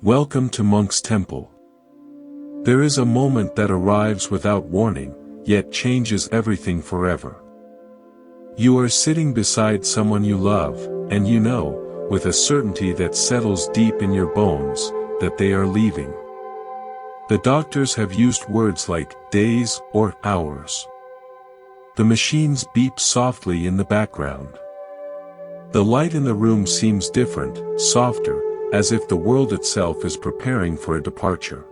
Welcome to Monk's Temple. There is a moment that arrives without warning, yet changes everything forever. You are sitting beside someone you love, and you know, with a certainty that settles deep in your bones, that they are leaving. The doctors have used words like days or hours. The machines beep softly in the background. The light in the room seems different, softer, as if the world itself is preparing for a departure.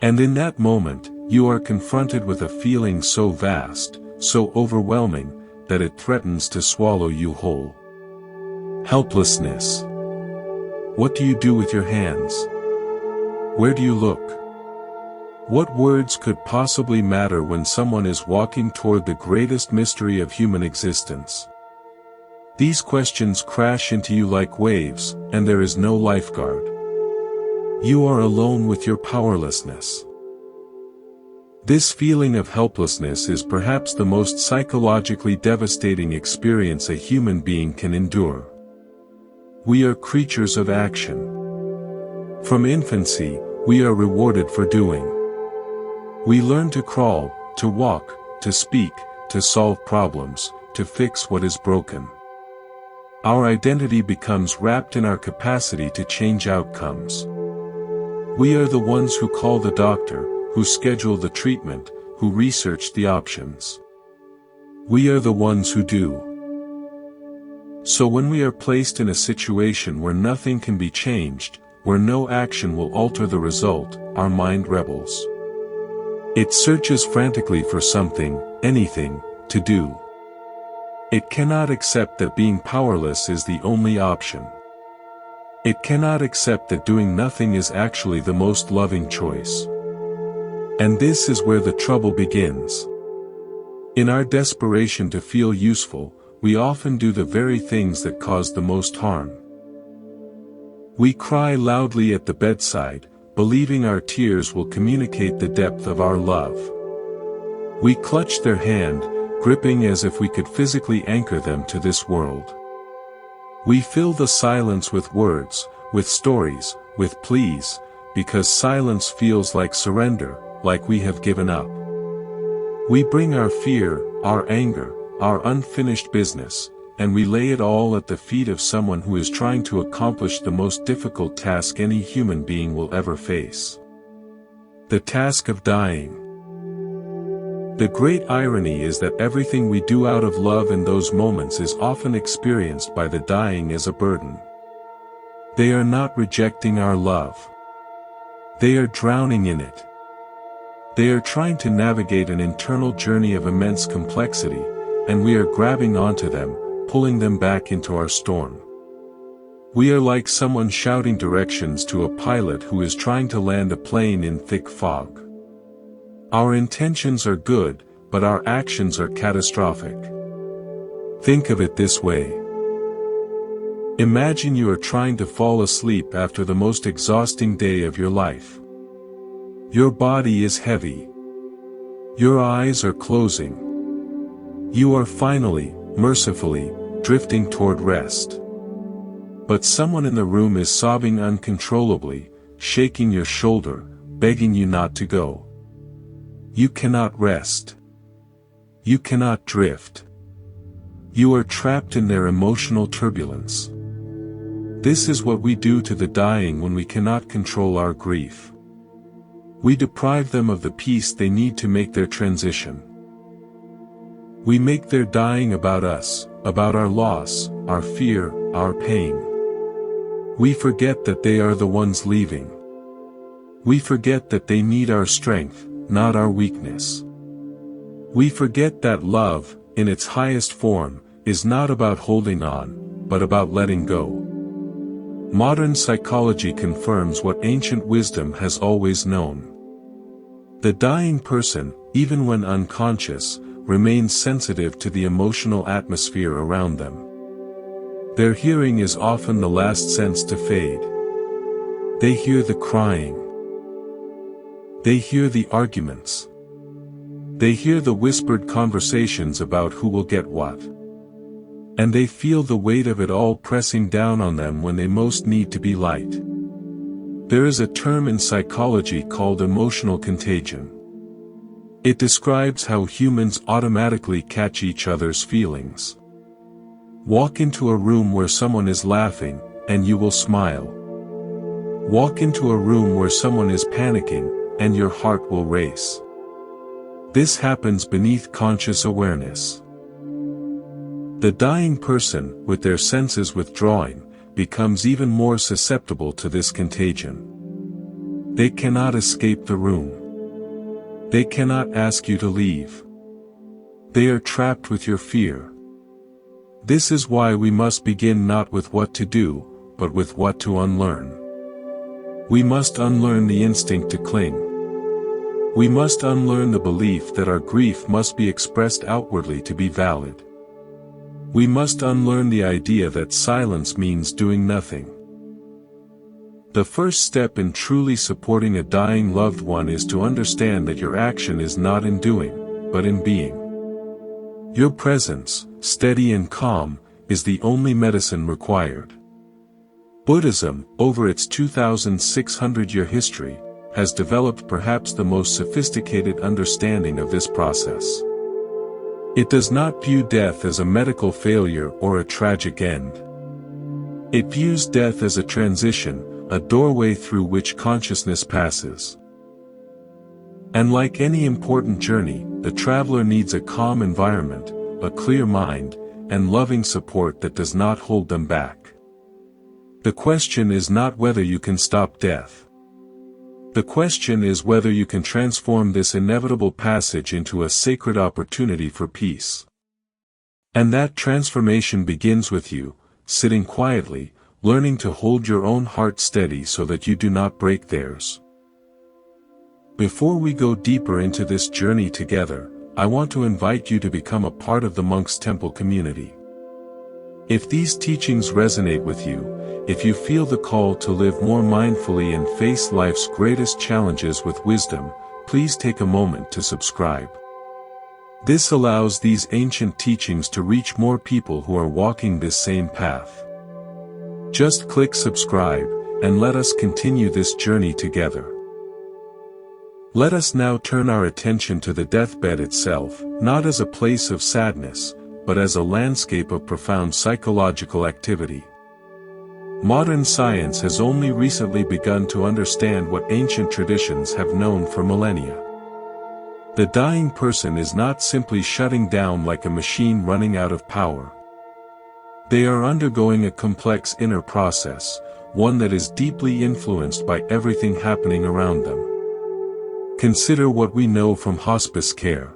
And in that moment, you are confronted with a feeling so vast, so overwhelming, that it threatens to swallow you whole. Helplessness. What do you do with your hands? Where do you look? What words could possibly matter when someone is walking toward the greatest mystery of human existence? These questions crash into you like waves, and there is no lifeguard. You are alone with your powerlessness. This feeling of helplessness is perhaps the most psychologically devastating experience a human being can endure. We are creatures of action. From infancy, we are rewarded for doing. We learn to crawl, to walk, to speak, to solve problems, to fix what is broken. Our identity becomes wrapped in our capacity to change outcomes. We are the ones who call the doctor, who schedule the treatment, who research the options. We are the ones who do. So when we are placed in a situation where nothing can be changed, where no action will alter the result, our mind rebels. It searches frantically for something, anything, to do. It cannot accept that being powerless is the only option. It cannot accept that doing nothing is actually the most loving choice. And this is where the trouble begins. In our desperation to feel useful, we often do the very things that cause the most harm. We cry loudly at the bedside, believing our tears will communicate the depth of our love. We clutch their hand, gripping as if we could physically anchor them to this world. We fill the silence with words, with stories, with pleas, because silence feels like surrender, like we have given up. We bring our fear, our anger, our unfinished business, and we lay it all at the feet of someone who is trying to accomplish the most difficult task any human being will ever face. The task of dying. The great irony is that everything we do out of love in those moments is often experienced by the dying as a burden. They are not rejecting our love. They are drowning in it. They are trying to navigate an internal journey of immense complexity, and we are grabbing onto them, pulling them back into our storm. We are like someone shouting directions to a pilot who is trying to land a plane in thick fog. Our intentions are good, but our actions are catastrophic. Think of it this way. Imagine you are trying to fall asleep after the most exhausting day of your life. Your body is heavy. Your eyes are closing. You are finally, mercifully, drifting toward rest. But someone in the room is sobbing uncontrollably, shaking your shoulder, begging you not to go. You cannot rest. You cannot drift. You are trapped in their emotional turbulence. This is what we do to the dying when we cannot control our grief. We deprive them of the peace they need to make their transition. We make their dying about us, about our loss, our fear, our pain. We forget that they are the ones leaving. We forget that they need our strength, not our weakness. We forget that love, in its highest form, is not about holding on, but about letting go. Modern psychology confirms what ancient wisdom has always known. The dying person, even when unconscious, remains sensitive to the emotional atmosphere around them. Their hearing is often the last sense to fade. They hear the crying. They hear the arguments. They hear the whispered conversations about who will get what. And they feel the weight of it all pressing down on them when they most need to be light. There is a term in psychology called emotional contagion. It describes how humans automatically catch each other's feelings. Walk into a room where someone is laughing, and you will smile. Walk into a room where someone is panicking, and your heart will race. This happens beneath conscious awareness. The dying person, with their senses withdrawing, becomes even more susceptible to this contagion. They cannot escape the room. They cannot ask you to leave. They are trapped with your fear. This is why we must begin not with what to do, but with what to unlearn. We must unlearn the instinct to cling. We must unlearn the belief that our grief must be expressed outwardly to be valid. We must unlearn the idea that silence means doing nothing. The first step in truly supporting a dying loved one is to understand that your action is not in doing, but in being. Your presence, steady and calm, is the only medicine required. Buddhism, over its 2,600-year history, has developed perhaps the most sophisticated understanding of this process. It does not view death as a medical failure or a tragic end. It views death as a transition, a doorway through which consciousness passes. And like any important journey, the traveler needs a calm environment, a clear mind, and loving support that does not hold them back. The question is not whether you can stop death. The question is whether you can transform this inevitable passage into a sacred opportunity for peace. And that transformation begins with you, sitting quietly, learning to hold your own heart steady so that you do not break theirs. Before we go deeper into this journey together, I want to invite you to become a part of the Monk's Temple community. If these teachings resonate with you, if you feel the call to live more mindfully and face life's greatest challenges with wisdom, please take a moment to subscribe. This allows these ancient teachings to reach more people who are walking this same path. Just click subscribe, and let us continue this journey together. Let us now turn our attention to the deathbed itself, not as a place of sadness, but as a landscape of profound psychological activity. Modern science has only recently begun to understand what ancient traditions have known for millennia. The dying person is not simply shutting down like a machine running out of power. They are undergoing a complex inner process, one that is deeply influenced by everything happening around them. Consider what we know from hospice care.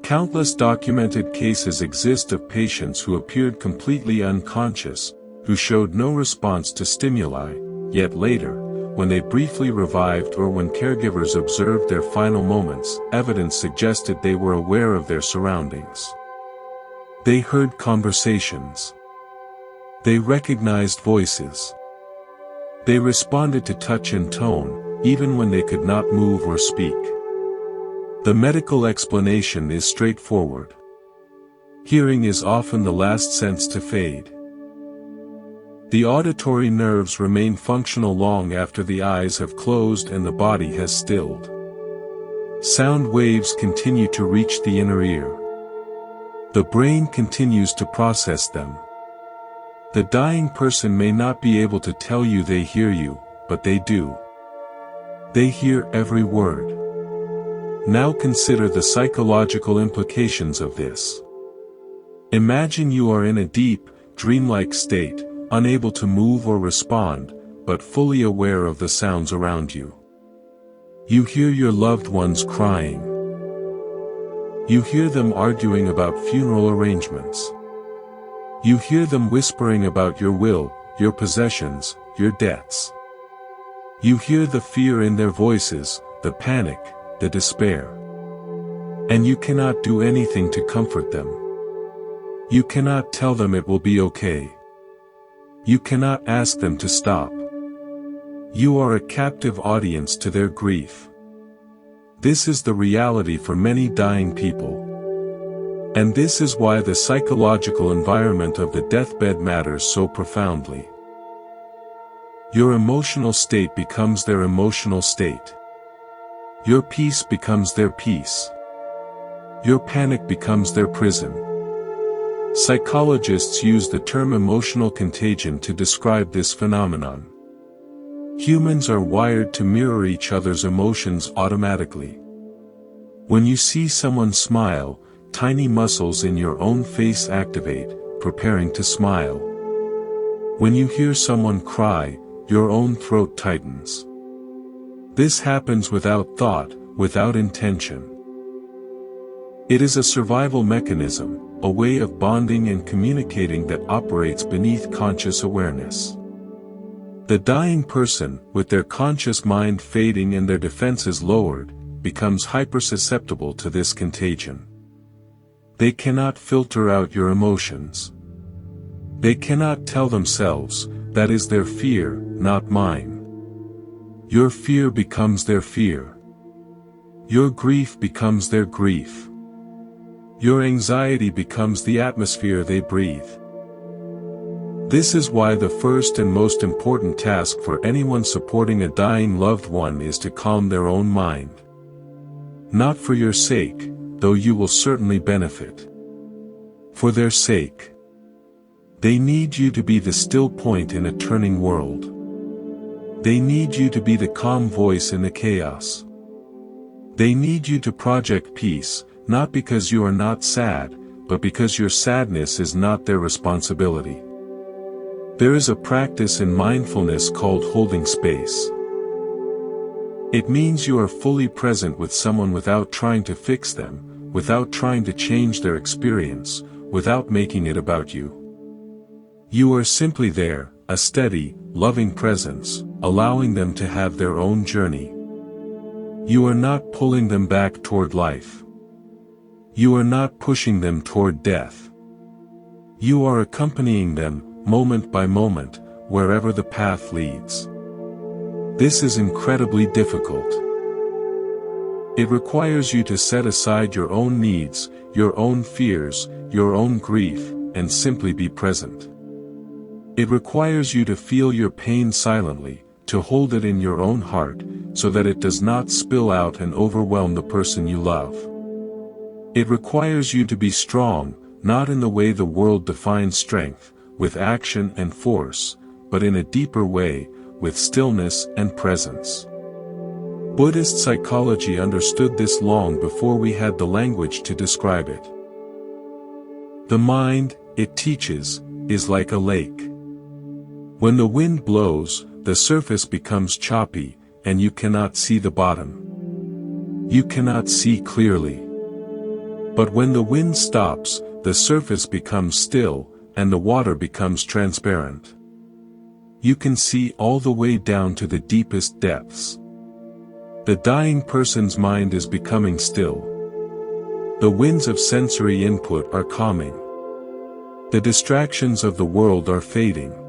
Countless documented cases exist of patients who appeared completely unconscious, who showed no response to stimuli, yet later, when they briefly revived or when caregivers observed their final moments, evidence suggested they were aware of their surroundings. They heard conversations. They recognized voices. They responded to touch and tone, even when they could not move or speak. The medical explanation is straightforward. Hearing is often the last sense to fade. The auditory nerves remain functional long after the eyes have closed and the body has stilled. Sound waves continue to reach the inner ear. The brain continues to process them. The dying person may not be able to tell you they hear you, but they do. They hear every word. Now consider the psychological implications of this. Imagine you are in a deep, dreamlike state, unable to move or respond, but fully aware of the sounds around you. You hear your loved ones crying. You hear them arguing about funeral arrangements. You hear them whispering about your will, your possessions, your debts. You hear the fear in their voices, the panic, the despair. And you cannot do anything to comfort them. You cannot tell them it will be okay. You cannot ask them to stop. You are a captive audience to their grief. This is the reality for many dying people. And this is why the psychological environment of the deathbed matters so profoundly. Your emotional state becomes their emotional state. Your peace becomes their peace. Your panic becomes their prison. Psychologists use the term emotional contagion to describe this phenomenon. Humans are wired to mirror each other's emotions automatically. When you see someone smile, tiny muscles in your own face activate, preparing to smile. When you hear someone cry, your own throat tightens. This happens without thought, without intention. It is a survival mechanism, a way of bonding and communicating that operates beneath conscious awareness. The dying person, with their conscious mind fading and their defenses lowered, becomes hypersusceptible to this contagion. They cannot filter out your emotions. They cannot tell themselves, that is their fear, not mine. Your fear becomes their fear. Your grief becomes their grief. Your anxiety becomes the atmosphere they breathe. This is why the first and most important task for anyone supporting a dying loved one is to calm their own mind. Not for your sake, though you will certainly benefit. For their sake. They need you to be the still point in a turning world. They need you to be the calm voice in the chaos. They need you to project peace, not because you are not sad, but because your sadness is not their responsibility. There is a practice in mindfulness called holding space. It means you are fully present with someone without trying to fix them, without trying to change their experience, without making it about you. You are simply there, a steady, loving presence, allowing them to have their own journey. You are not pulling them back toward life. You are not pushing them toward death. You are accompanying them, moment by moment, wherever the path leads. This is incredibly difficult. It requires you to set aside your own needs, your own fears, your own grief, and simply be present. It requires you to feel your pain silently, to hold it in your own heart, so that it does not spill out and overwhelm the person you love. It requires you to be strong, not in the way the world defines strength, with action and force, but in a deeper way, with stillness and presence. Buddhist psychology understood this long before we had the language to describe it. The mind, it teaches, is like a lake. When the wind blows, the surface becomes choppy, and you cannot see the bottom. You cannot see clearly. But when the wind stops, the surface becomes still, and the water becomes transparent. You can see all the way down to the deepest depths. The dying person's mind is becoming still. The winds of sensory input are calming. The distractions of the world are fading.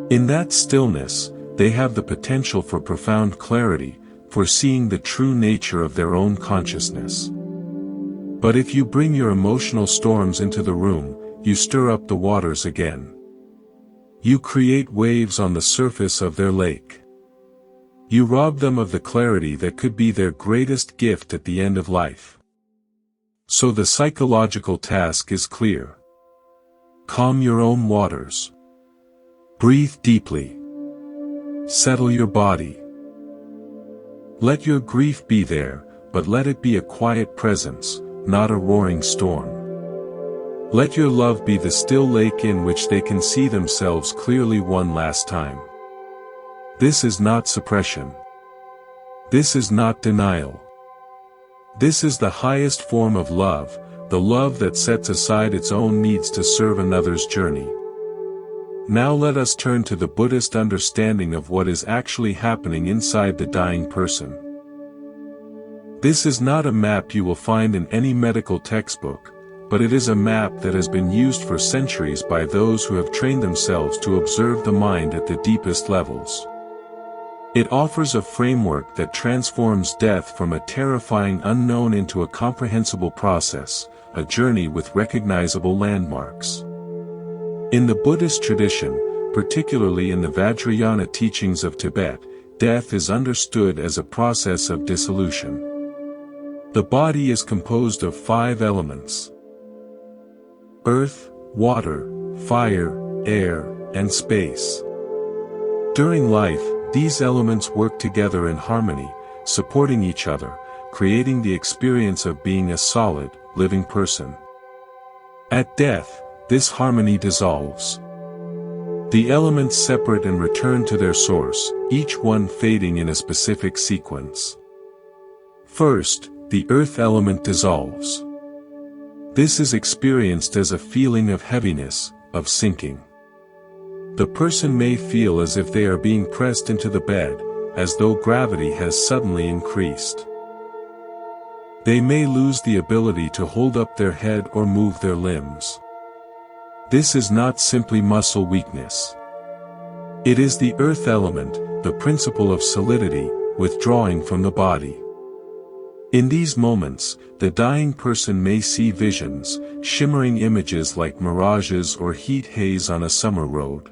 In that stillness, they have the potential for profound clarity, for seeing the true nature of their own consciousness. But if you bring your emotional storms into the room, you stir up the waters again. You create waves on the surface of their lake. You rob them of the clarity that could be their greatest gift at the end of life. So the psychological task is clear. Calm your own waters. Breathe deeply. Settle your body. Let your grief be there, but let it be a quiet presence, not a roaring storm. Let your love be the still lake in which they can see themselves clearly one last time. This is not suppression. This is not denial. This is the highest form of love, the love that sets aside its own needs to serve another's journey. Now let us turn to the Buddhist understanding of what is actually happening inside the dying person. This is not a map you will find in any medical textbook, but it is a map that has been used for centuries by those who have trained themselves to observe the mind at the deepest levels. It offers a framework that transforms death from a terrifying unknown into a comprehensible process, a journey with recognizable landmarks. In the Buddhist tradition, particularly in the Vajrayana teachings of Tibet, death is understood as a process of dissolution. The body is composed of 5 elements: earth, water, fire, air, and space. During life, these elements work together in harmony, supporting each other, creating the experience of being a solid, living person. At death, this harmony dissolves. The elements separate and return to their source, each one fading in a specific sequence. First, the earth element dissolves. This is experienced as a feeling of heaviness, of sinking. The person may feel as if they are being pressed into the bed, as though gravity has suddenly increased. They may lose the ability to hold up their head or move their limbs. This is not simply muscle weakness. It is the earth element, the principle of solidity, withdrawing from the body. In these moments, the dying person may see visions, shimmering images like mirages or heat haze on a summer road.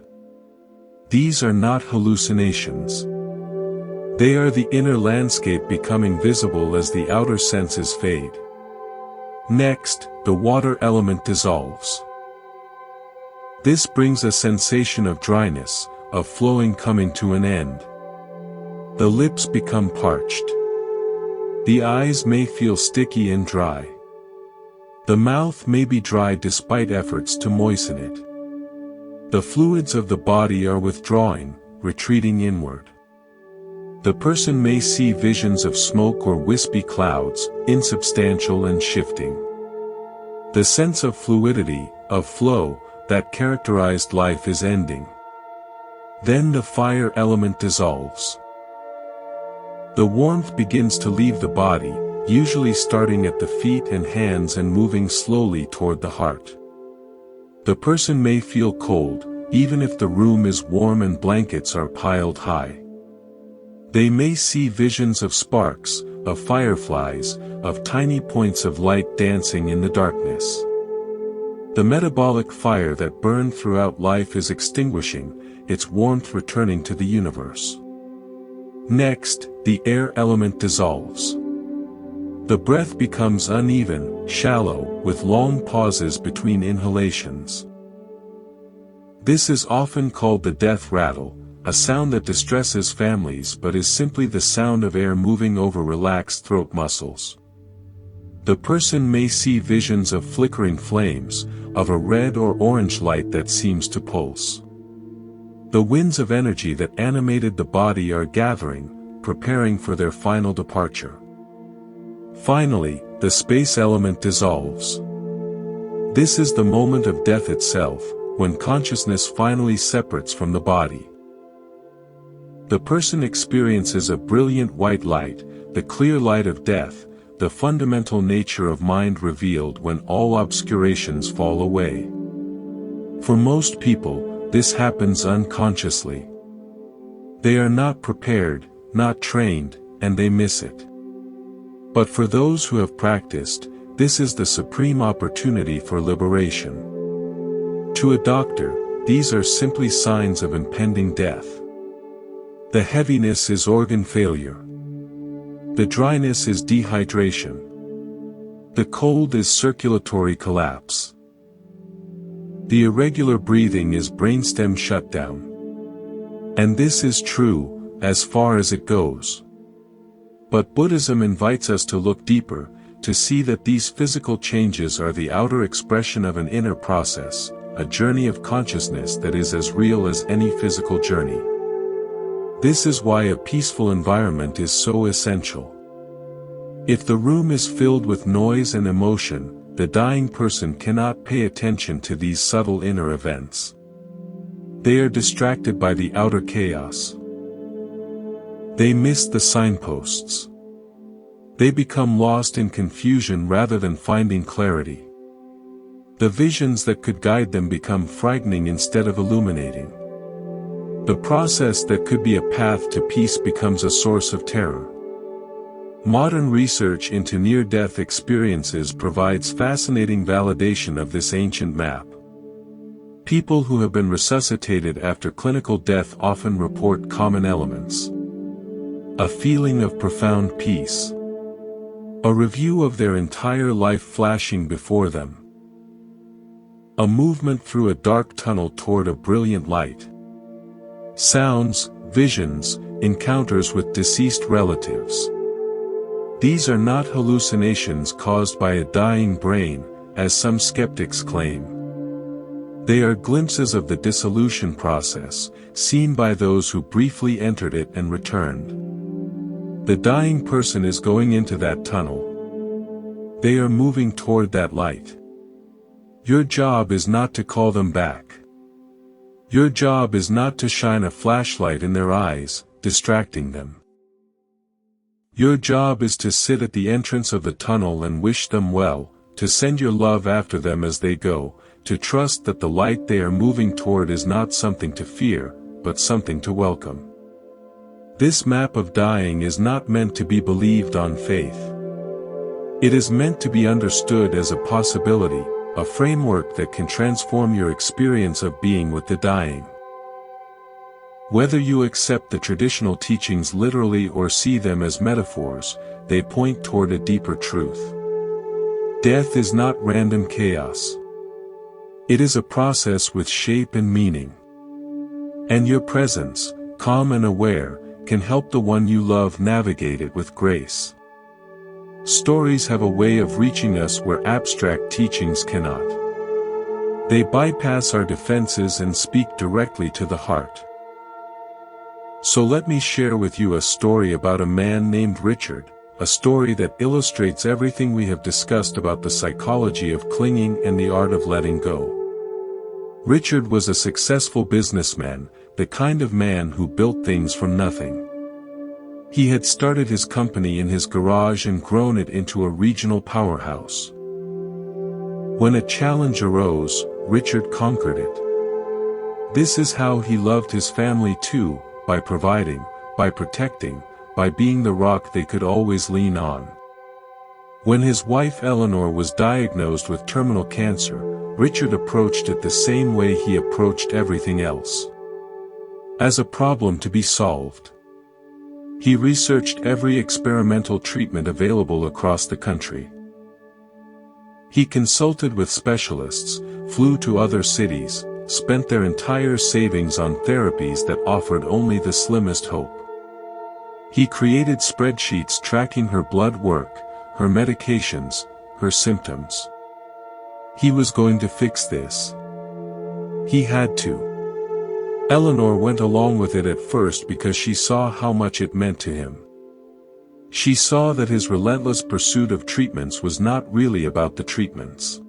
These are not hallucinations. They are the inner landscape becoming visible as the outer senses fade. Next, the water element dissolves. This brings a sensation of dryness, of flowing coming to an end. The lips become parched. The eyes may feel sticky and dry. The mouth may be dry despite efforts to moisten it. The fluids of the body are withdrawing, retreating inward. The person may see visions of smoke or wispy clouds, insubstantial and shifting. The sense of fluidity, of flow, that characterized life is ending. Then the fire element dissolves. The warmth begins to leave the body, usually starting at the feet and hands and moving slowly toward the heart. The person may feel cold, even if the room is warm and blankets are piled high. They may see visions of sparks, of fireflies, of tiny points of light dancing in the darkness. The metabolic fire that burned throughout life is extinguishing, its warmth returning to the universe. Next, the air element dissolves. The breath becomes uneven, shallow, with long pauses between inhalations. This is often called the death rattle, a sound that distresses families but is simply the sound of air moving over relaxed throat muscles. The person may see visions of flickering flames, of a red or orange light that seems to pulse. The winds of energy that animated the body are gathering, preparing for their final departure. Finally, the space element dissolves. This is the moment of death itself, when consciousness finally separates from the body. The person experiences a brilliant white light, the clear light of death, the fundamental nature of mind revealed when all obscurations fall away. For most people, this happens unconsciously. They are not prepared, not trained, and they miss it. But for those who have practiced, this is the supreme opportunity for liberation. To a doctor, these are simply signs of impending death. The heaviness is organ failure. The dryness is dehydration. The cold is circulatory collapse. The irregular breathing is brainstem shutdown. And this is true, as far as it goes. But Buddhism invites us to look deeper, to see that these physical changes are the outer expression of an inner process, a journey of consciousness that is as real as any physical journey. This is why a peaceful environment is so essential. If the room is filled with noise and emotion, the dying person cannot pay attention to these subtle inner events. They are distracted by the outer chaos. They miss the signposts. They become lost in confusion rather than finding clarity. The visions that could guide them become frightening instead of illuminating. The process that could be a path to peace becomes a source of terror. Modern research into near-death experiences provides fascinating validation of this ancient map. People who have been resuscitated after clinical death often report common elements. A feeling of profound peace. A review of their entire life flashing before them. A movement through a dark tunnel toward a brilliant light. Sounds, visions, encounters with deceased relatives. These are not hallucinations caused by a dying brain, as some skeptics claim. They are glimpses of the dissolution process, seen by those who briefly entered it and returned. The dying person is going into that tunnel. They are moving toward that light. Your job is not to call them back. Your job is not to shine a flashlight in their eyes, distracting them. Your job is to sit at the entrance of the tunnel and wish them well, to send your love after them as they go, to trust that the light they are moving toward is not something to fear, but something to welcome. This map of dying is not meant to be believed on faith. It is meant to be understood as a possibility, a framework that can transform your experience of being with the dying. Whether you accept the traditional teachings literally or see them as metaphors, they point toward a deeper truth. Death is not random chaos. It is a process with shape and meaning. And your presence, calm and aware, can help the one you love navigate it with grace. Stories have a way of reaching us where abstract teachings cannot. They bypass our defenses and speak directly to the heart. So let me share with you a story about a man named Richard, a story that illustrates everything we have discussed about the psychology of clinging and the art of letting go. Richard was a successful businessman, the kind of man who built things from nothing. He had started his company in his garage and grown it into a regional powerhouse. When a challenge arose, Richard conquered it. This is how he loved his family too, by providing, by protecting, by being the rock they could always lean on. When his wife Eleanor was diagnosed with terminal cancer, Richard approached it the same way he approached everything else. As a problem to be solved. He researched every experimental treatment available across the country. He consulted with specialists, flew to other cities, spent their entire savings on therapies that offered only the slimmest hope. He created spreadsheets tracking her blood work, her medications, her symptoms. He was going to fix this. He had to. Eleanor went along with it at first because she saw how much it meant to him. She saw that his relentless pursuit of treatments was not really about the treatments.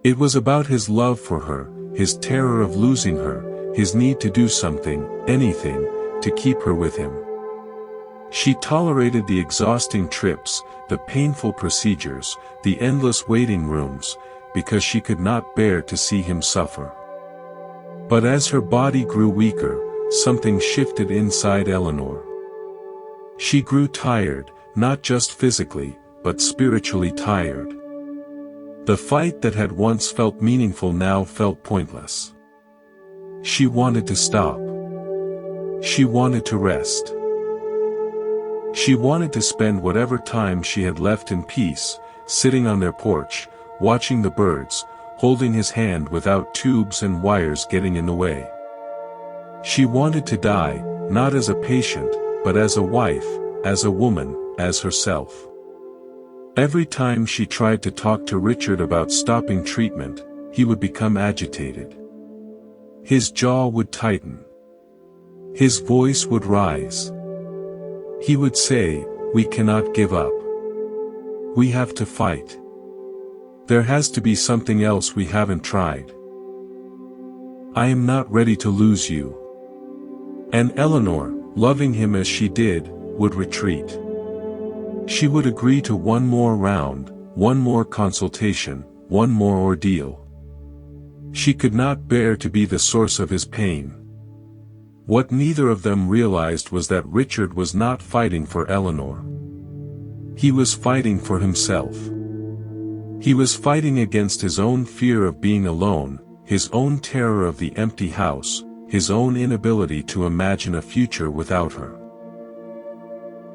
It was about his love for her, his terror of losing her, his need to do something, anything, to keep her with him. She tolerated the exhausting trips, the painful procedures, the endless waiting rooms, because she could not bear to see him suffer. But as her body grew weaker, something shifted inside Eleanor. She grew tired, not just physically, but spiritually tired. The fight that had once felt meaningful now felt pointless. She wanted to stop. She wanted to rest. She wanted to spend whatever time she had left in peace, sitting on their porch, watching the birds, holding his hand without tubes and wires getting in the way. She wanted to die, not as a patient, but as a wife, as a woman, as herself. Every time she tried to talk to Richard about stopping treatment, he would become agitated. His jaw would tighten. His voice would rise. He would say, "We cannot give up. We have to fight. There has to be something else we haven't tried. I am not ready to lose you." And Eleanor, loving him as she did, would retreat. She would agree to one more round, one more consultation, one more ordeal. She could not bear to be the source of his pain. What neither of them realized was that Richard was not fighting for Eleanor. He was fighting for himself. He was fighting against his own fear of being alone, his own terror of the empty house, his own inability to imagine a future without her.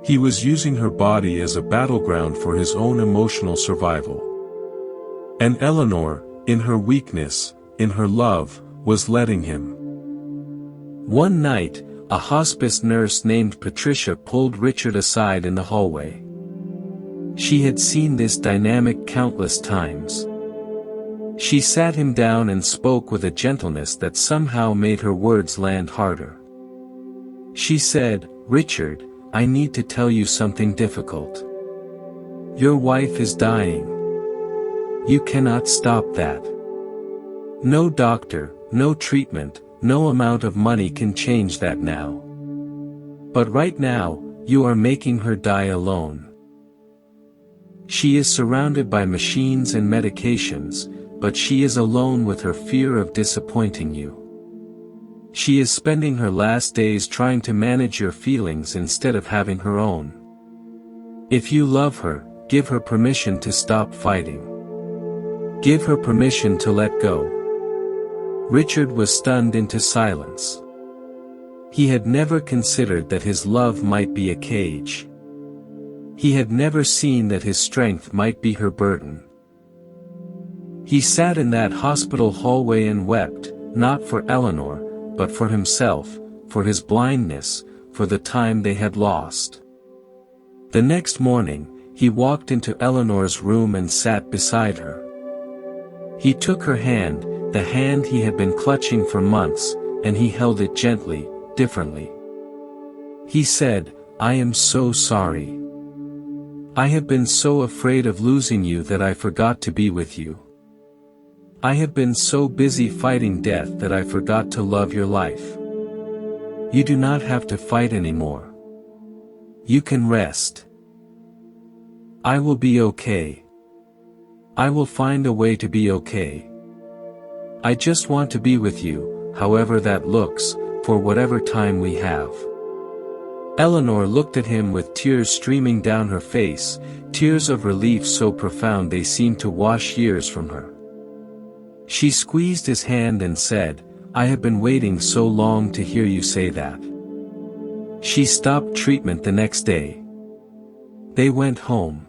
He was using her body as a battleground for his own emotional survival. And Eleanor, in her weakness, in her love, was letting him. One night, a hospice nurse named Patricia pulled Richard aside in the hallway. She had seen this dynamic countless times. She sat him down and spoke with a gentleness that somehow made her words land harder. She said, "Richard, I need to tell you something difficult. Your wife is dying. You cannot stop that. No doctor, no treatment, no amount of money can change that now. But right now, you are making her die alone. She is surrounded by machines and medications, but she is alone with her fear of disappointing you. She is spending her last days trying to manage your feelings instead of having her own. If you love her, give her permission to stop fighting. Give her permission to let go." Richard was stunned into silence. He had never considered that his love might be a cage. He had never seen that his strength might be her burden. He sat in that hospital hallway and wept, not for Eleanor, but for himself, for his blindness, for the time they had lost. The next morning, he walked into Eleanor's room and sat beside her. He took her hand, the hand he had been clutching for months, and he held it gently, differently. He said, "I am so sorry. I have been so afraid of losing you that I forgot to be with you. I have been so busy fighting death that I forgot to love your life. You do not have to fight anymore. You can rest. I will be okay. I will find a way to be okay. I just want to be with you, however that looks, for whatever time we have." Eleanor looked at him with tears streaming down her face, tears of relief so profound they seemed to wash years from her. She squeezed his hand and said, "I have been waiting so long to hear you say that." She stopped treatment the next day. They went home.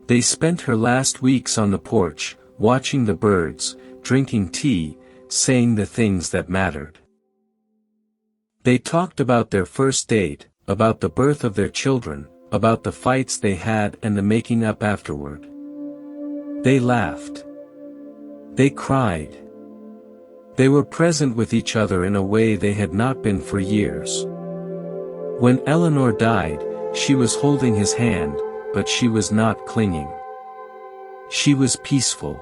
They spent her last weeks on the porch, watching the birds, drinking tea, saying the things that mattered. They talked about their first date, about the birth of their children, about the fights they had and the making up afterward. They laughed. They cried. They were present with each other in a way they had not been for years. When Eleanor died, she was holding his hand, but she was not clinging. She was peaceful.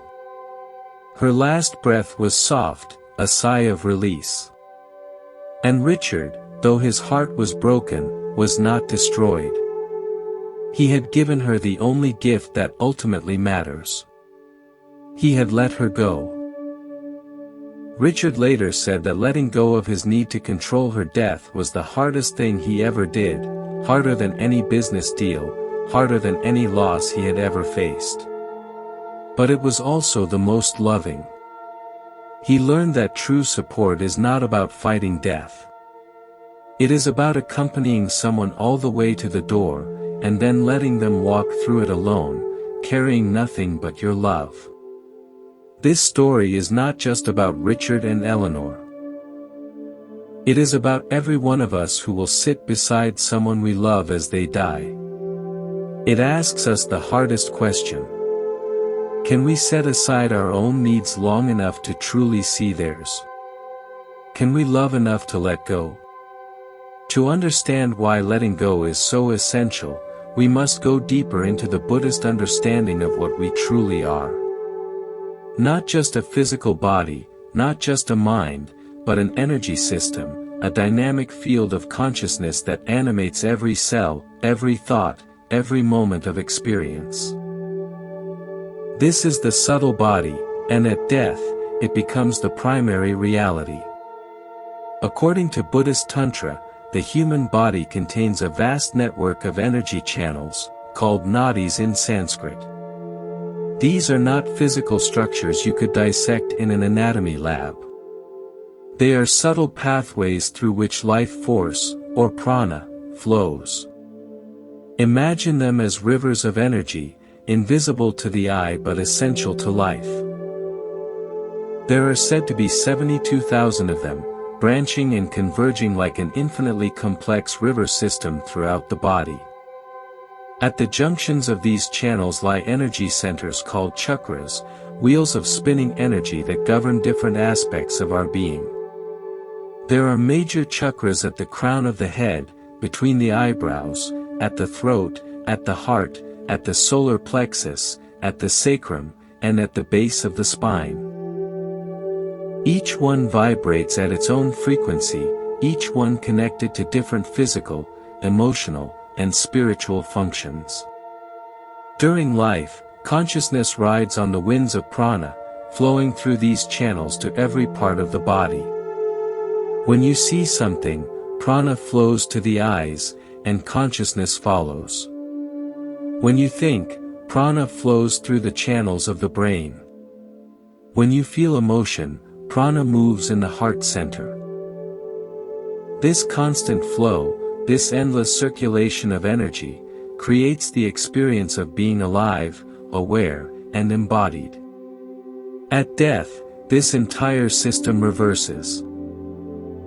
Her last breath was soft, a sigh of release. And Richard, though his heart was broken, was not destroyed. He had given her the only gift that ultimately matters. He had let her go. Richard later said that letting go of his need to control her death was the hardest thing he ever did, harder than any business deal, harder than any loss he had ever faced. But it was also the most loving. He learned that true support is not about fighting death. It is about accompanying someone all the way to the door, and then letting them walk through it alone, carrying nothing but your love. This story is not just about Richard and Eleanor. It is about every one of us who will sit beside someone we love as they die. It asks us the hardest question. Can we set aside our own needs long enough to truly see theirs? Can we love enough to let go? To understand why letting go is so essential, we must go deeper into the Buddhist understanding of what we truly are. Not just a physical body, not just a mind, but an energy system, a dynamic field of consciousness that animates every cell, every thought, every moment of experience. This is the subtle body, and at death, it becomes the primary reality. According to Buddhist Tantra, the human body contains a vast network of energy channels, called nadis in Sanskrit. These are not physical structures you could dissect in an anatomy lab. They are subtle pathways through which life force, or prana, flows. Imagine them as rivers of energy, invisible to the eye but essential to life. There are said to be 72,000 of them, branching and converging like an infinitely complex river system throughout the body. At the junctions of these channels lie energy centers called chakras, wheels of spinning energy that govern different aspects of our being. There are major chakras at the crown of the head, between the eyebrows, at the throat, at the heart, at the solar plexus, at the sacrum, and at the base of the spine. Each one vibrates at its own frequency, each one connected to different physical, emotional, and spiritual functions. During life, consciousness rides on the winds of prana, flowing through these channels to every part of the body. When you see something, prana flows to the eyes, and consciousness follows. When you think, prana flows through the channels of the brain. When you feel emotion, prana moves in the heart center. This constant flow, this endless circulation of energy, creates the experience of being alive, aware, and embodied. At death, this entire system reverses.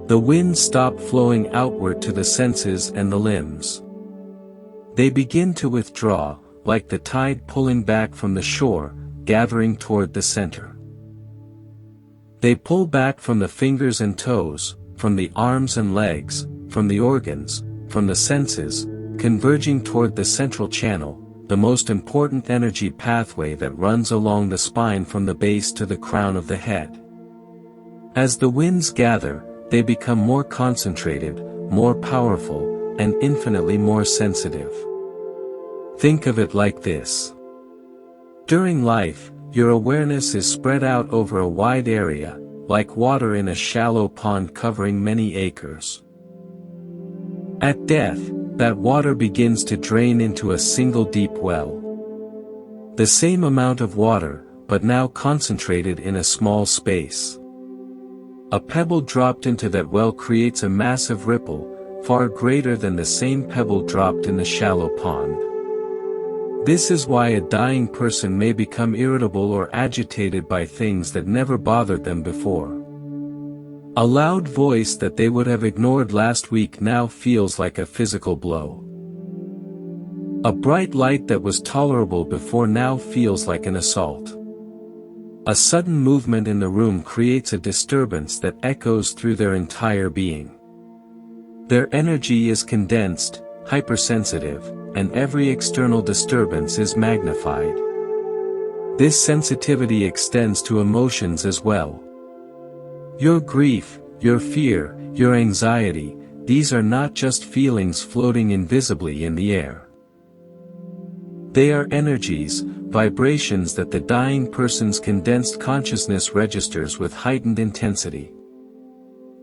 The winds stop flowing outward to the senses and the limbs. They begin to withdraw, like the tide pulling back from the shore, gathering toward the center. They pull back from the fingers and toes, from the arms and legs, from the organs, from the senses, converging toward the central channel, the most important energy pathway that runs along the spine from the base to the crown of the head. As the winds gather, they become more concentrated, more powerful, and infinitely more sensitive. Think of it like this. During life, your awareness is spread out over a wide area, like water in a shallow pond covering many acres. At death, that water begins to drain into a single deep well. The same amount of water, but now concentrated in a small space. A pebble dropped into that well creates a massive ripple, far greater than the same pebble dropped in the shallow pond. This is why a dying person may become irritable or agitated by things that never bothered them before. A loud voice that they would have ignored last week now feels like a physical blow. A bright light that was tolerable before now feels like an assault. A sudden movement in the room creates a disturbance that echoes through their entire being. Their energy is condensed, hypersensitive, and every external disturbance is magnified. This sensitivity extends to emotions as well. Your grief, your fear, your anxiety, these are not just feelings floating invisibly in the air. They are energies, vibrations that the dying person's condensed consciousness registers with heightened intensity.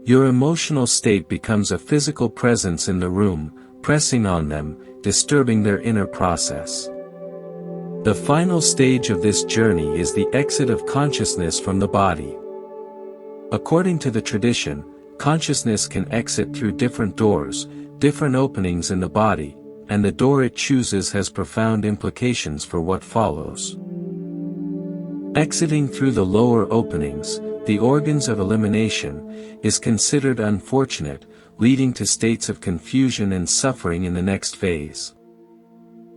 Your emotional state becomes a physical presence in the room, pressing on them, disturbing their inner process. The final stage of this journey is the exit of consciousness from the body. According to the tradition, consciousness can exit through different doors, different openings in the body, and the door it chooses has profound implications for what follows. Exiting through the lower openings, the organs of elimination, is considered unfortunate, leading to states of confusion and suffering in the next phase.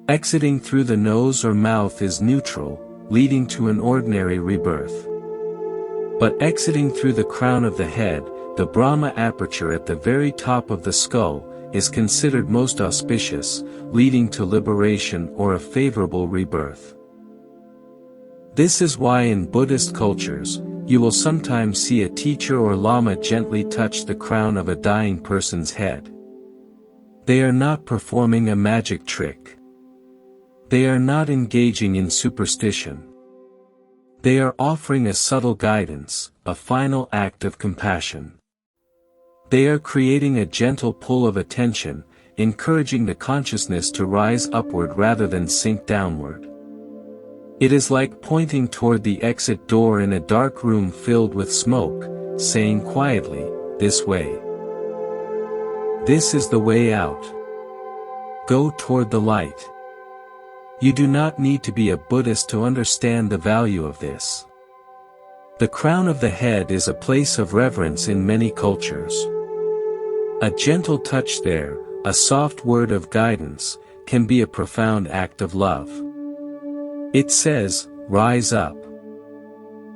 Exiting through the nose or mouth is neutral, leading to an ordinary rebirth. But exiting through the crown of the head, the Brahma aperture at the very top of the skull, is considered most auspicious, leading to liberation or a favorable rebirth. This is why in Buddhist cultures, you will sometimes see a teacher or lama gently touch the crown of a dying person's head. They are not performing a magic trick. They are not engaging in superstition. They are offering a subtle guidance, a final act of compassion. They are creating a gentle pull of attention, encouraging the consciousness to rise upward rather than sink downward. It is like pointing toward the exit door in a dark room filled with smoke, saying quietly, "This way. This is the way out. Go toward the light." You do not need to be a Buddhist to understand the value of this. The crown of the head is a place of reverence in many cultures. A gentle touch there, a soft word of guidance, can be a profound act of love. It says, "Rise up.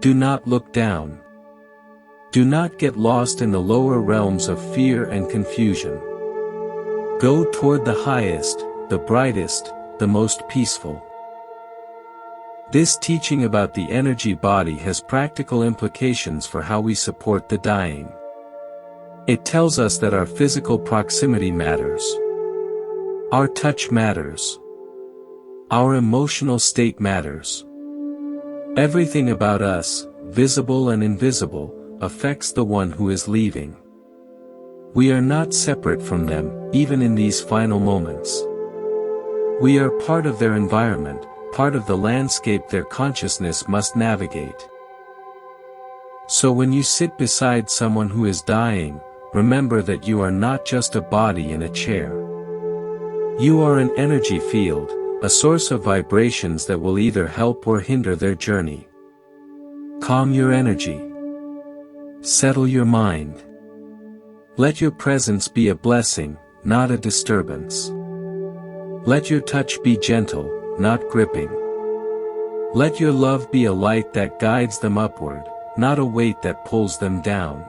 Do not look down. Do not get lost in the lower realms of fear and confusion. Go toward the highest, the brightest, the most peaceful." This teaching about the energy body has practical implications for how we support the dying. It tells us that our physical proximity matters. Our touch matters. Our emotional state matters. Everything about us, visible and invisible, affects the one who is leaving. We are not separate from them, even in these final moments. We are part of their environment, part of the landscape their consciousness must navigate. So when you sit beside someone who is dying, remember that you are not just a body in a chair. You are an energy field, a source of vibrations that will either help or hinder their journey. Calm your energy. Settle your mind. Let your presence be a blessing, not a disturbance. Let your touch be gentle, not gripping. Let your love be a light that guides them upward, not a weight that pulls them down.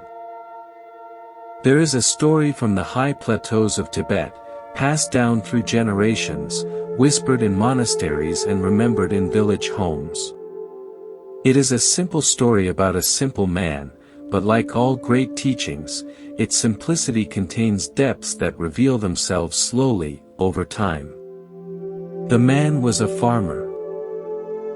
There is a story from the high plateaus of Tibet, passed down through generations, whispered in monasteries and remembered in village homes. It is a simple story about a simple man, but like all great teachings, its simplicity contains depths that reveal themselves slowly, over time. The man was a farmer.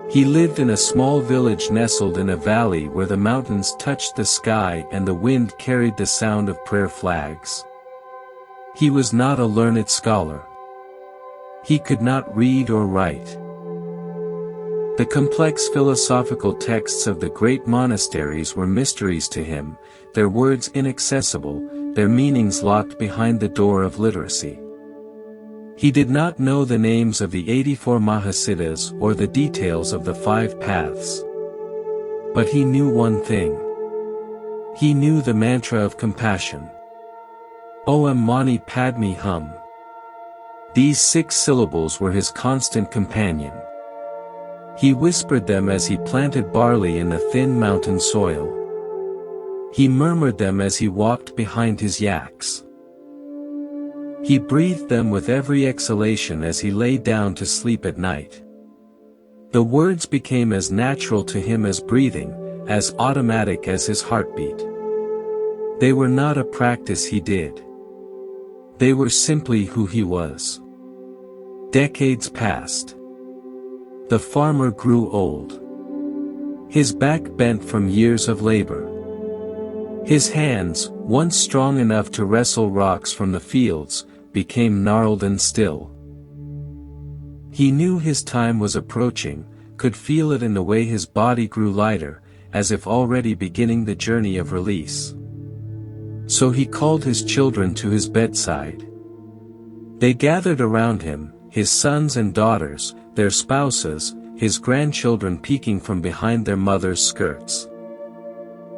He lived in a small village nestled in a valley where the mountains touched the sky and the wind carried the sound of prayer flags. He was not a learned scholar. He could not read or write. The complex philosophical texts of the great monasteries were mysteries to him, their words inaccessible, their meanings locked behind the door of literacy. He did not know the names of the 84 Mahasiddhas or the details of the 5 paths. But he knew one thing. He knew the mantra of compassion. Om Mani Padme Hum. These 6 syllables were his constant companion. He whispered them as he planted barley in the thin mountain soil. He murmured them as he walked behind his yaks. He breathed them with every exhalation as he lay down to sleep at night. The words became as natural to him as breathing, as automatic as his heartbeat. They were not a practice he did. They were simply who he was. Decades passed. The farmer grew old. His back bent from years of labor. His hands, once strong enough to wrestle rocks from the fields, became gnarled and still. He knew his time was approaching, could feel it in the way his body grew lighter, as if already beginning the journey of release. So he called his children to his bedside. They gathered around him, his sons and daughters, their spouses, his grandchildren peeking from behind their mothers' skirts.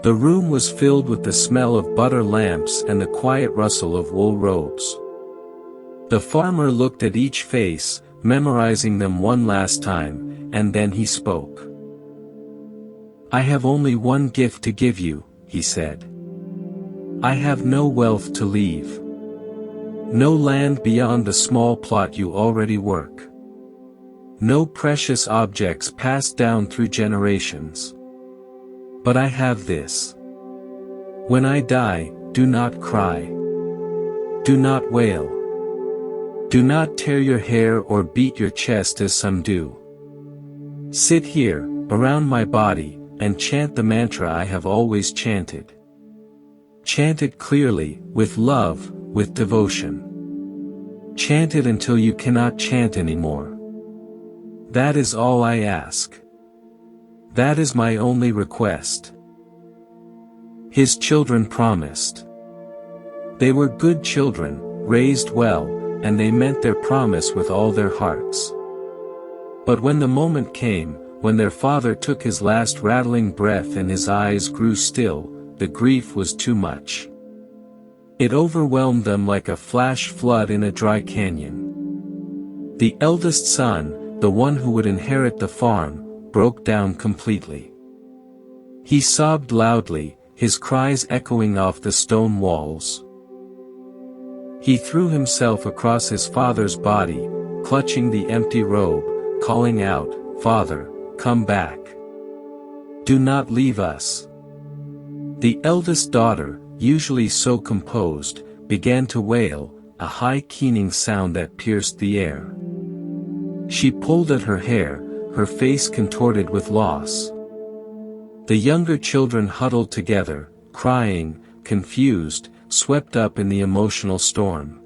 The room was filled with the smell of butter lamps and the quiet rustle of wool robes. The farmer looked at each face, memorizing them one last time, and then he spoke. "I have only one gift to give you," he said. "I have no wealth to leave. No land beyond the small plot you already work. No precious objects passed down through generations. But I have this. When I die, do not cry. Do not wail. Do not tear your hair or beat your chest as some do. Sit here, around my body, and chant the mantra I have always chanted. Chant it clearly, with love, with devotion. Chant it until you cannot chant anymore. That is all I ask." That is my only request." His children promised. They were good children, raised well, and they meant their promise with all their hearts. But when the moment came, when their father took his last rattling breath and his eyes grew still, the grief was too much. It overwhelmed them like a flash flood in a dry canyon. The eldest son, the one who would inherit the farm, broke down completely. He sobbed loudly, his cries echoing off the stone walls. He threw himself across his father's body, clutching the empty robe, calling out, "Father, come back. Do not leave us." The eldest daughter, usually so composed, began to wail, a high keening sound that pierced the air. She pulled at her hair, her face contorted with loss. The younger children huddled together, crying, confused, swept up in the emotional storm.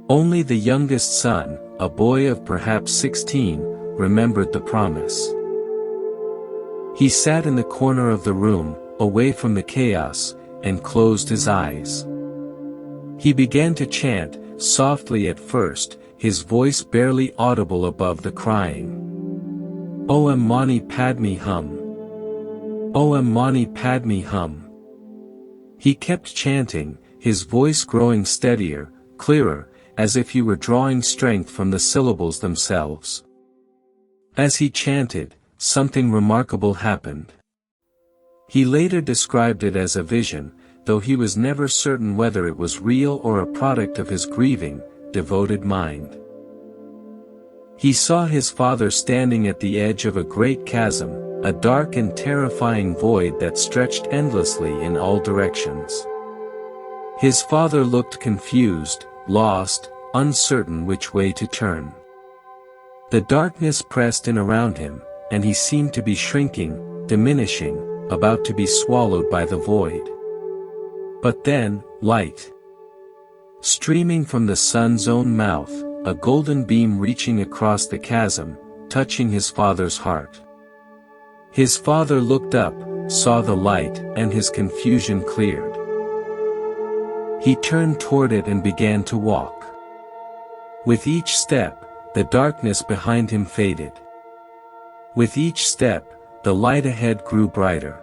Only the youngest son, a boy of perhaps 16, remembered the promise. He sat in the corner of the room, away from the chaos, and closed his eyes. He began to chant, softly at first, his voice barely audible above the crying. Om Mani Padme Hum. Om Mani Padme Hum. He kept chanting, his voice growing steadier, clearer, as if he were drawing strength from the syllables themselves. As he chanted, something remarkable happened. He later described it as a vision, though he was never certain whether it was real or a product of his grieving, devoted mind. He saw his father standing at the edge of a great chasm, a dark and terrifying void that stretched endlessly in all directions. His father looked confused, lost, uncertain which way to turn. The darkness pressed in around him, and he seemed to be shrinking, diminishing, about to be swallowed by the void. But then, light. Streaming from the sun's own mouth, a golden beam reaching across the chasm, touching his father's heart. His father looked up, saw the light, and his confusion cleared. He turned toward it and began to walk. With each step, the darkness behind him faded. With each step, the light ahead grew brighter.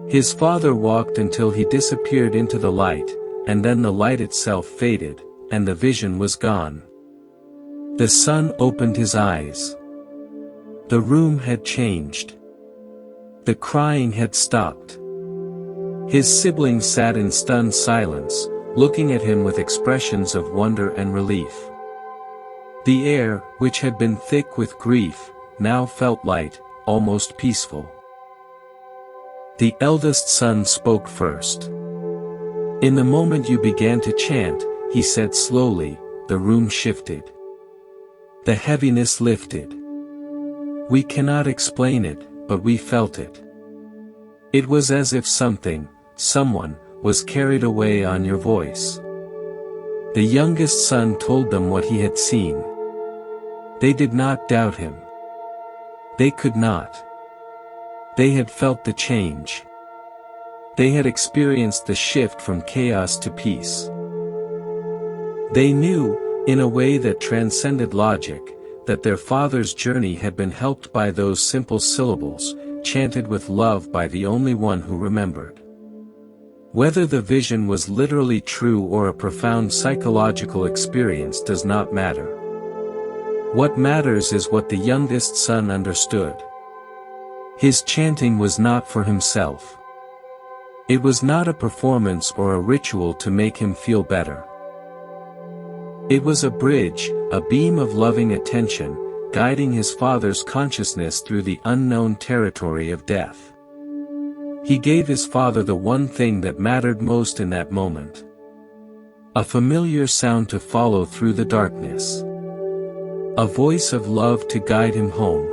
His father walked until he disappeared into the light, and then the light itself faded, and the vision was gone. The son opened his eyes. The room had changed. The crying had stopped. His siblings sat in stunned silence, looking at him with expressions of wonder and relief. The air, which had been thick with grief, now felt light, almost peaceful. The eldest son spoke first. "In the moment you began to chant," he said slowly, the room shifted. The heaviness lifted. "We cannot explain it, but we felt it. It was as if someone, was carried away on your voice." The youngest son told them what he had seen. They did not doubt him. They could not. They had felt the change. They had experienced the shift from chaos to peace. They knew, in a way that transcended logic, that their father's journey had been helped by those simple syllables, chanted with love by the only one who remembered. Whether the vision was literally true or a profound psychological experience does not matter. What matters is what the youngest son understood. His chanting was not for himself. It was not a performance or a ritual to make him feel better. It was a bridge, a beam of loving attention, guiding his father's consciousness through the unknown territory of death. He gave his father the one thing that mattered most in that moment. A familiar sound to follow through the darkness. A voice of love to guide him home.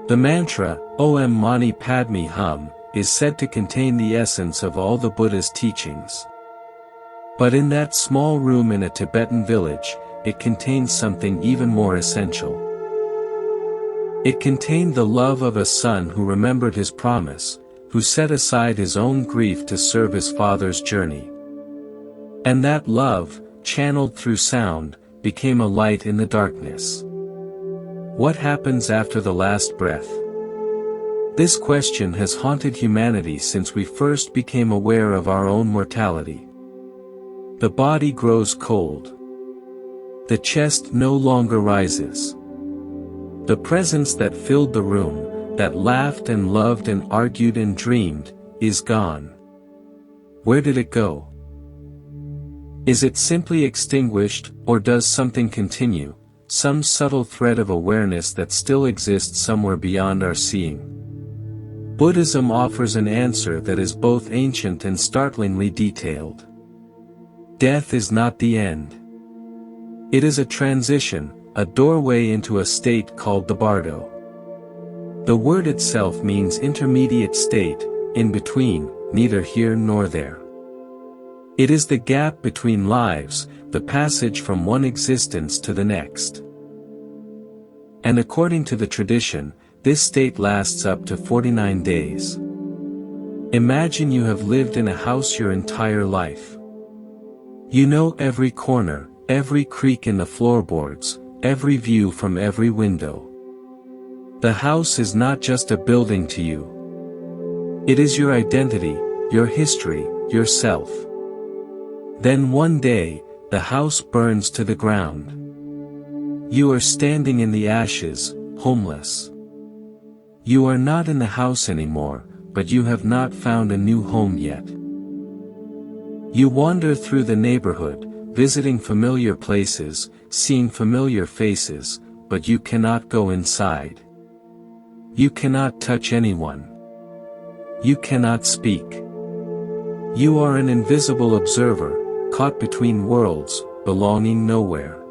The mantra, Om Mani Padme Hum, is said to contain the essence of all the Buddhist teachings. But in that small room in a Tibetan village, it contains something even more essential. It contained the love of a son who remembered his promise, who set aside his own grief to serve his father's journey. And that love, channeled through sound, became a light in the darkness. What happens after the last breath? This question has haunted humanity since we first became aware of our own mortality. The body grows cold. The chest no longer rises. The presence that filled the room, that laughed and loved and argued and dreamed, is gone. Where did it go? Is it simply extinguished, or does something continue, some subtle thread of awareness that still exists somewhere beyond our seeing? Buddhism offers an answer that is both ancient and startlingly detailed. Death is not the end. It is a transition, a doorway into a state called the bardo. The word itself means intermediate state, in between, neither here nor there. It is the gap between lives, the passage from one existence to the next. And according to the tradition, this state lasts up to 49 days. Imagine you have lived in a house your entire life. You know every corner, every creak in the floorboards, every view from every window. The house is not just a building to you. It is your identity, your history, yourself. Then one day, the house burns to the ground. You are standing in the ashes, homeless. You are not in the house anymore, but you have not found a new home yet. You wander through the neighborhood, visiting familiar places, seeing familiar faces, but you cannot go inside. You cannot touch anyone. You cannot speak. You are an invisible observer, caught between worlds, belonging nowhere.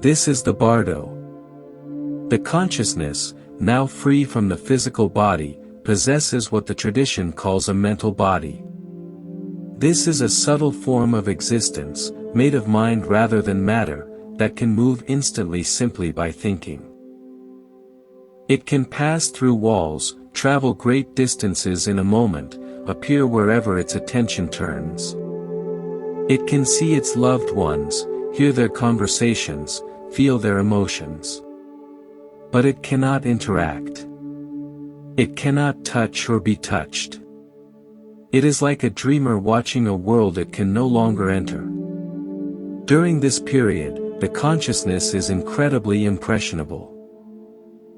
This is the bardo. The consciousness, now free from the physical body, possesses what the tradition calls a mental body. This is a subtle form of existence, made of mind rather than matter, that can move instantly simply by thinking. It can pass through walls, travel great distances in a moment, appear wherever its attention turns. It can see its loved ones, hear their conversations, feel their emotions. But it cannot interact. It cannot touch or be touched. It is like a dreamer watching a world it can no longer enter. During this period, the consciousness is incredibly impressionable.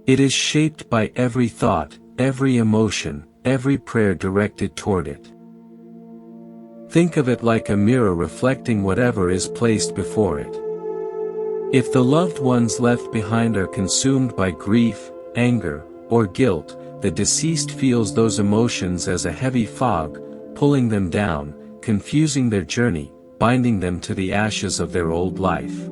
It is shaped by every thought, every emotion, every prayer directed toward it. Think of it like a mirror reflecting whatever is placed before it. If the loved ones left behind are consumed by grief, anger, or guilt, the deceased feels those emotions as a heavy fog, pulling them down, confusing their journey, binding them to the ashes of their old life.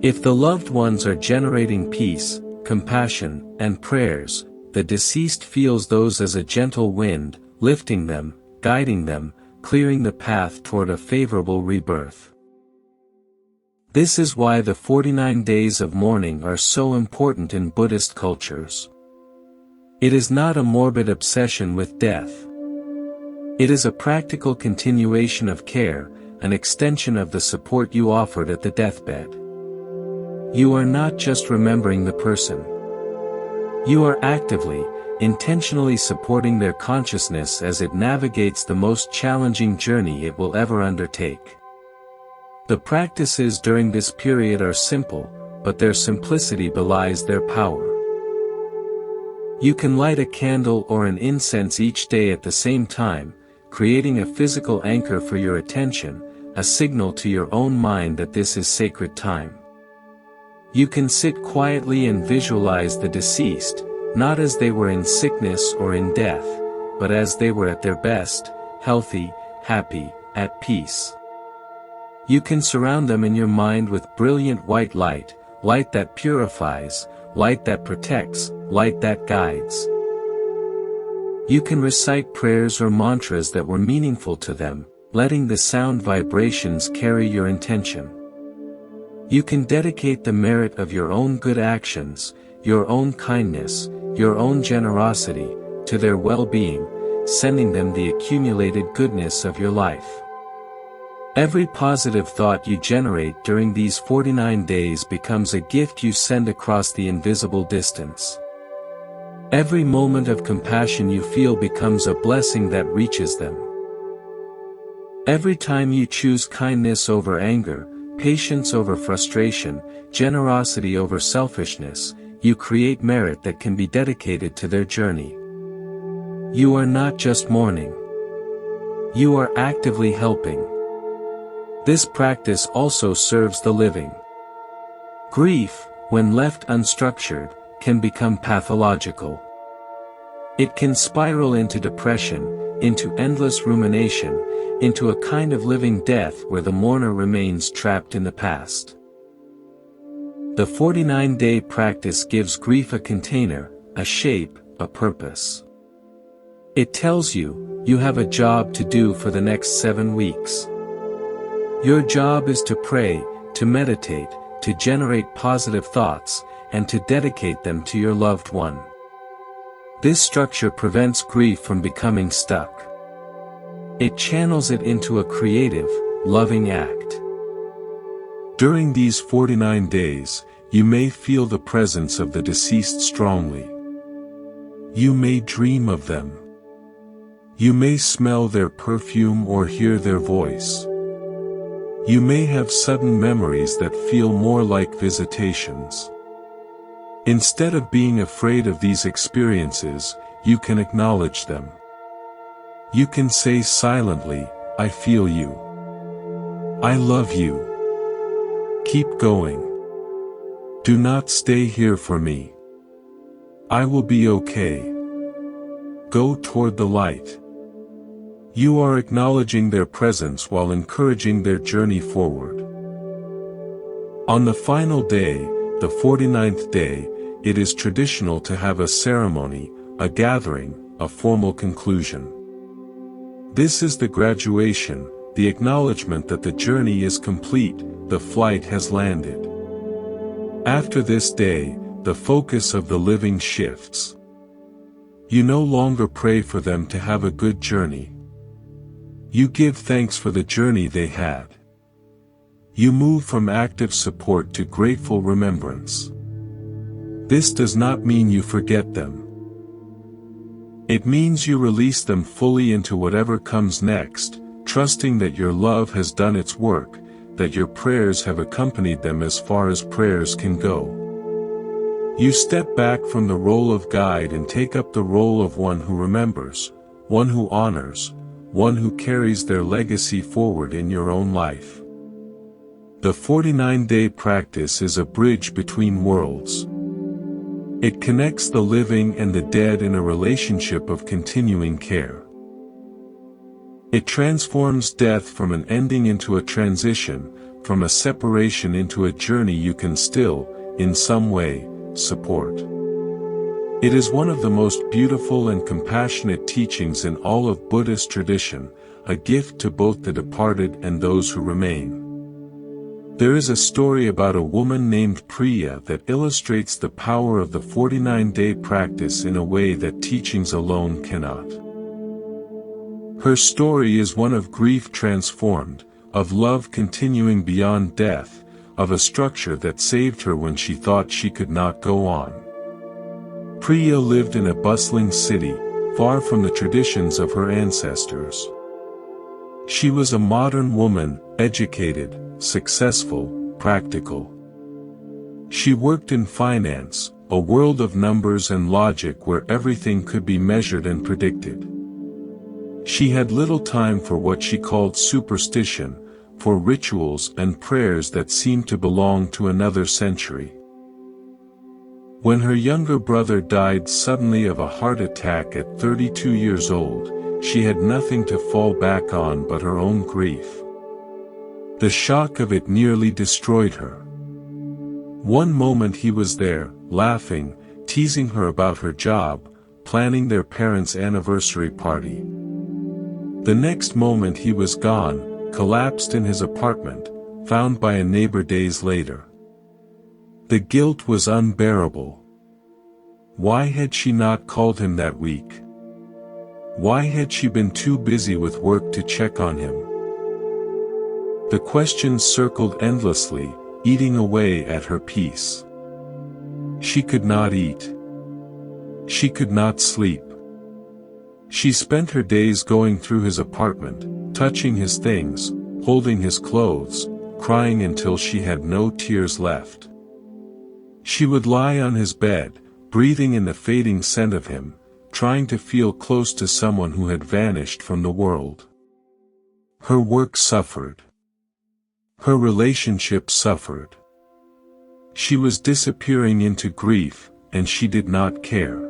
If the loved ones are generating peace, compassion, and prayers, the deceased feels those as a gentle wind, lifting them, guiding them, clearing the path toward a favorable rebirth. This is why the 49 days of mourning are so important in Buddhist cultures. It is not a morbid obsession with death. It is a practical continuation of care, an extension of the support you offered at the deathbed. You are not just remembering the person. You are actively, intentionally supporting their consciousness as it navigates the most challenging journey it will ever undertake. The practices during this period are simple, but their simplicity belies their power. You can light a candle or an incense each day at the same time, creating a physical anchor for your attention, a signal to your own mind that this is sacred time. You can sit quietly and visualize the deceased, not as they were in sickness or in death, but as they were at their best, healthy, happy, at peace. You can surround them in your mind with brilliant white light, light that purifies, light that protects, light that guides. You can recite prayers or mantras that were meaningful to them, letting the sound vibrations carry your intention. You can dedicate the merit of your own good actions, your own kindness, your own generosity, to their well-being, sending them the accumulated goodness of your life. Every positive thought you generate during these 49 days becomes a gift you send across the invisible distance. Every moment of compassion you feel becomes a blessing that reaches them. Every time you choose kindness over anger, patience over frustration, generosity over selfishness, you create merit that can be dedicated to their journey. You are not just mourning. You are actively helping. This practice also serves the living. Grief, when left unstructured, can become pathological. It can spiral into depression, into endless rumination, into a kind of living death where the mourner remains trapped in the past. The 49-day practice gives grief a container, a shape, a purpose. It tells you, you have a job to do for the next 7 weeks. Your job is to pray, to meditate, to generate positive thoughts, and to dedicate them to your loved one. This structure prevents grief from becoming stuck. It channels it into a creative, loving act. During these 49 days, you may feel the presence of the deceased strongly. You may dream of them. You may smell their perfume or hear their voice. You may have sudden memories that feel more like visitations. Instead of being afraid of these experiences, you can acknowledge them. You can say silently, I feel you. I love you. Keep going. Do not stay here for me. I will be okay. Go toward the light. You are acknowledging their presence while encouraging their journey forward. On the final day, the 49th day, it is traditional to have a ceremony, a gathering, a formal conclusion. This is the graduation, the acknowledgement that the journey is complete, the flight has landed. After this day, the focus of the living shifts. You no longer pray for them to have a good journey. You give thanks for the journey they had. You move from active support to grateful remembrance. This does not mean you forget them. It means you release them fully into whatever comes next, trusting that your love has done its work, that your prayers have accompanied them as far as prayers can go. You step back from the role of guide and take up the role of one who remembers, one who honors, one who carries their legacy forward in your own life. The 49-day practice is a bridge between worlds. It connects the living and the dead in a relationship of continuing care. It transforms death from an ending into a transition, from a separation into a journey you can still, in some way, support. It is one of the most beautiful and compassionate teachings in all of Buddhist tradition, a gift to both the departed and those who remain. There is a story about a woman named Priya that illustrates the power of the 49-day practice in a way that teachings alone cannot. Her story is one of grief transformed, of love continuing beyond death, of a structure that saved her when she thought she could not go on. Priya lived in a bustling city, far from the traditions of her ancestors. She was a modern woman, educated, successful, practical. She worked in finance, a world of numbers and logic where everything could be measured and predicted. She had little time for what she called superstition, for rituals and prayers that seemed to belong to another century. When her younger brother died suddenly of a heart attack at 32 years old, she had nothing to fall back on but her own grief. The shock of it nearly destroyed her. One moment he was there, laughing, teasing her about her job, planning their parents' anniversary party. The next moment he was gone, collapsed in his apartment, found by a neighbor days later. The guilt was unbearable. Why had she not called him that week? Why had she been too busy with work to check on him? The questions circled endlessly, eating away at her peace. She could not eat. She could not sleep. She spent her days going through his apartment, touching his things, holding his clothes, crying until she had no tears left. She would lie on his bed, breathing in the fading scent of him, trying to feel close to someone who had vanished from the world. Her work suffered. Her relationship suffered. She was disappearing into grief, and she did not care.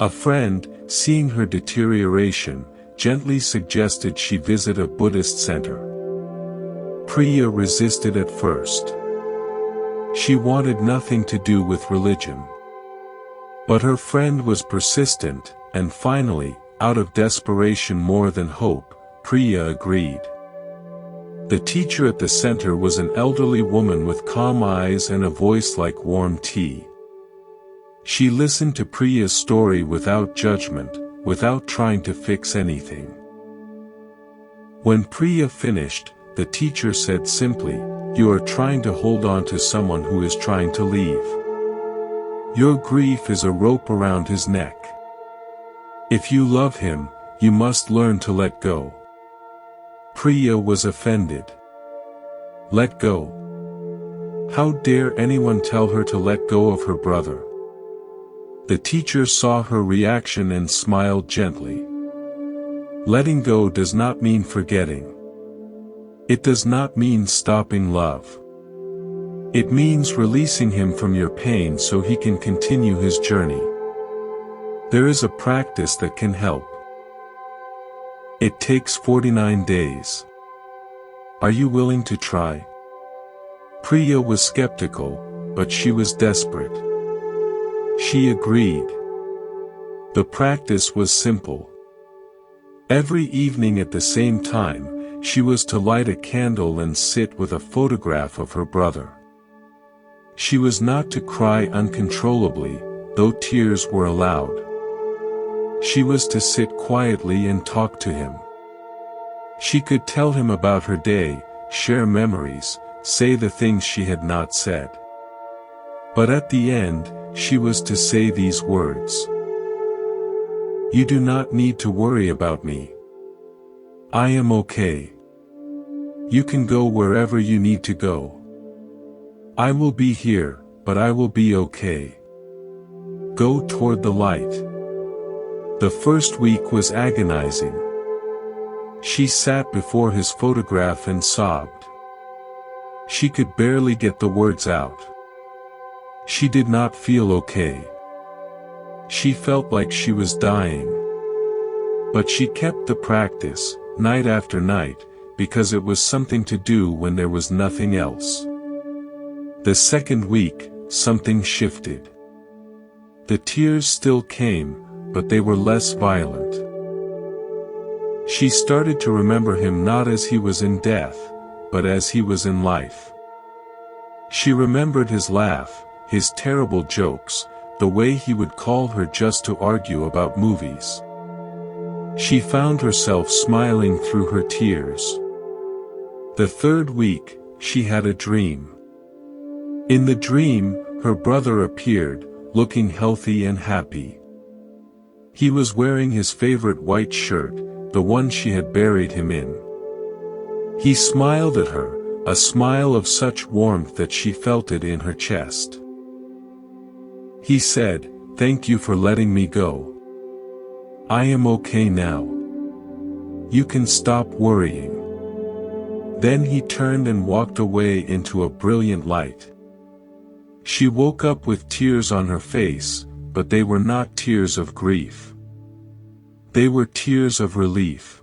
A friend, seeing her deterioration, gently suggested she visit a Buddhist center. Priya resisted at first. She wanted nothing to do with religion. But her friend was persistent, and finally, out of desperation more than hope, Priya agreed. The teacher at the center was an elderly woman with calm eyes and a voice like warm tea. She listened to Priya's story without judgment, without trying to fix anything. When Priya finished, the teacher said simply, "You are trying to hold on to someone who is trying to leave. Your grief is a rope around his neck. If you love him, you must learn to let go." Priya was offended. Let go? How dare anyone tell her to let go of her brother? The teacher saw her reaction and smiled gently. Letting go does not mean forgetting. It does not mean stopping love. It means releasing him from your pain so he can continue his journey. There is a practice that can help. It takes 49 days. Are you willing to try? Priya was skeptical, but she was desperate. She agreed. The practice was simple. Every evening at the same time, she was to light a candle and sit with a photograph of her brother. She was not to cry uncontrollably, though tears were allowed. She was to sit quietly and talk to him. She could tell him about her day, share memories, say the things she had not said. But at the end, she was to say these words. You do not need to worry about me. I am okay. You can go wherever you need to go. I will be here, but I will be okay. Go toward the light. The first week was agonizing. She sat before his photograph and sobbed. She could barely get the words out. She did not feel okay. She felt like she was dying. But she kept the practice, night after night, because it was something to do when there was nothing else. The second week, something shifted. The tears still came, but they were less violent. She started to remember him not as he was in death, but as he was in life. She remembered his laugh, his terrible jokes, the way he would call her just to argue about movies. She found herself smiling through her tears. The third week, she had a dream. In the dream, her brother appeared, looking healthy and happy. He was wearing his favorite white shirt, the one she had buried him in. He smiled at her, a smile of such warmth that she felt it in her chest. He said, "Thank you for letting me go. I am okay now. You can stop worrying." Then he turned and walked away into a brilliant light. She woke up with tears on her face, but they were not tears of grief. They were tears of relief.